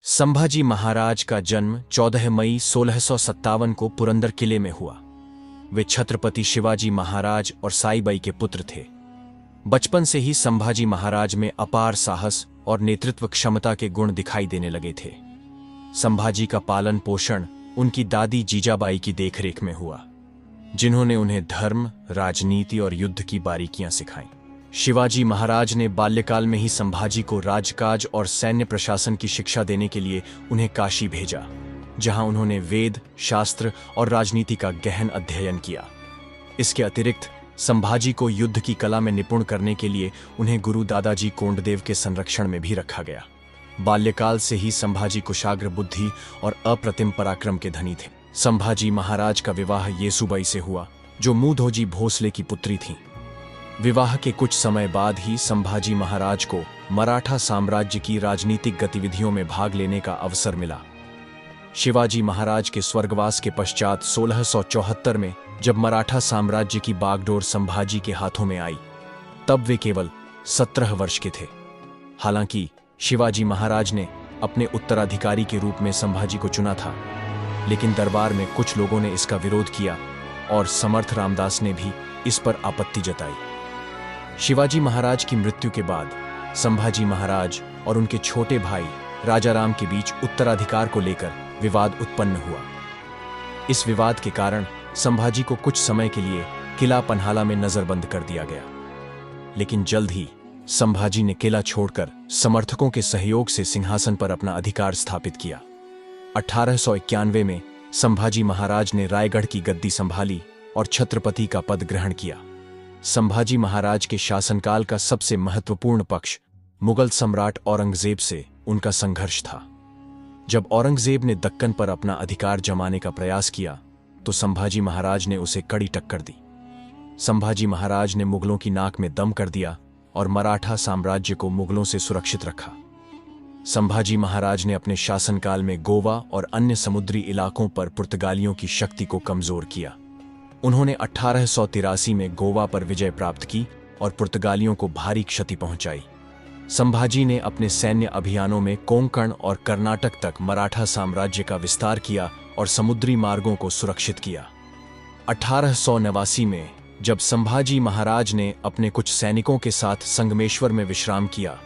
संभाजी महाराज का जन्म 14 मई 1657 को पुरंदर किले में हुआ। वे छत्रपति शिवाजी महाराज और साईबाई के पुत्र थे। बचपन से ही संभाजी महाराज में अपार साहस और नेतृत्व क्षमता के गुण दिखाई देने लगे थे। संभाजी का पालन पोषण उनकी दादी जीजाबाई की देखरेख में हुआ, जिन्होंने उन्हें धर्म, राजनीति और युद्ध की बारीकियां सिखाईं। शिवाजी महाराज ने बाल्यकाल में ही संभाजी को राजकाज और सैन्य प्रशासन की शिक्षा देने के लिए उन्हें काशी भेजा, जहां उन्होंने वेद, शास्त्र और राजनीति का गहन अध्ययन किया। इसके अतिरिक्त संभाजी को युद्ध की कला में निपुण करने के लिए उन्हें गुरु दादाजी कोंडदेव के संरक्षण में भी रखा गया। बाल्यकाल से ही संभाजी कुशाग्र बुद्धि और अप्रतिम पराक्रम के धनी थे। संभाजी महाराज का विवाह येसुबाई से हुआ, जो मुधोजी भोसले की पुत्री थीं। विवाह के कुछ समय बाद ही संभाजी महाराज को मराठा साम्राज्य की राजनीतिक गतिविधियों में भाग लेने का अवसर मिला। शिवाजी महाराज के स्वर्गवास के पश्चात 1674 में जब मराठा साम्राज्य की बागडोर संभाजी के हाथों में आई, तब वे केवल 17 वर्ष के थे। हालांकि शिवाजी महाराज ने अपने उत्तराधिकारी के रूप में संभाजी को चुना था, लेकिन दरबार में कुछ लोगों ने इसका विरोध किया और समर्थ रामदास ने भी इस पर आपत्ति जताई। शिवाजी महाराज की मृत्यु के बाद संभाजी महाराज और उनके छोटे भाई राजाराम के बीच उत्तराधिकार को लेकर विवाद उत्पन्न हुआ। इस विवाद के कारण संभाजी को कुछ समय के लिए किला पन्हाला में नजरबंद कर दिया गया, लेकिन जल्द ही संभाजी ने किला छोड़कर समर्थकों के सहयोग से सिंहासन पर अपना अधिकार स्थापित किया। 1891 में संभाजी महाराज ने रायगढ़ की गद्दी संभाली और छत्रपति का पद ग्रहण किया। संभाजी महाराज के शासनकाल का सबसे महत्वपूर्ण पक्ष मुगल सम्राट औरंगजेब से उनका संघर्ष था। जब औरंगजेब ने दक्कन पर अपना अधिकार जमाने का प्रयास किया, तो संभाजी महाराज ने उसे कड़ी टक्कर दी। संभाजी महाराज ने मुगलों की नाक में दम कर दिया और मराठा साम्राज्य को मुगलों से सुरक्षित रखा। संभाजी महाराज ने अपने शासनकाल में गोवा और अन्य समुद्री इलाकों पर पुर्तगालियों की शक्ति को कमजोर किया। उन्होंने 1883 में गोवा पर विजय प्राप्त की और पुर्तगालियों को भारी क्षति पहुंचाई। संभाजी ने अपने सैन्य अभियानों में कोंकण और कर्नाटक तक मराठा साम्राज्य का विस्तार किया और समुद्री मार्गों को सुरक्षित किया। 1889 में जब संभाजी महाराज ने अपने कुछ सैनिकों के साथ संगमेश्वर में विश्राम किया,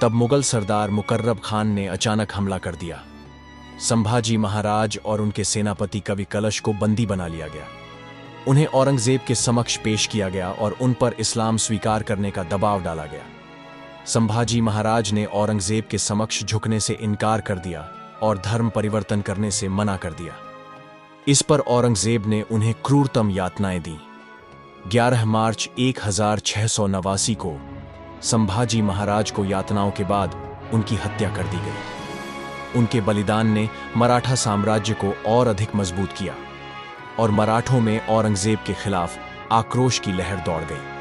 तब मुगल सरदार मुकर्रब खान ने अचानक हमला कर दिया। संभाजी महाराज और उनके सेनापति कवि कलश को बंदी बना लिया गया। उन्हें औरंगजेब के समक्ष पेश किया गया और उन पर इस्लाम स्वीकार करने का दबाव डाला गया। संभाजी महाराज ने औरंगजेब के समक्ष झुकने से इनकार कर दिया और धर्म परिवर्तन करने से मना कर दिया। इस पर औरंगजेब ने उन्हें क्रूरतम यातनाएं दी। 11 मार्च 1689 को संभाजी महाराज को यातनाओं के बाद उनकी हत्या कर दी गई। उनके बलिदान ने मराठा साम्राज्य को और अधिक मजबूत किया और मराठों में औरंगजेब के खिलाफ आक्रोश की लहर दौड़ गई।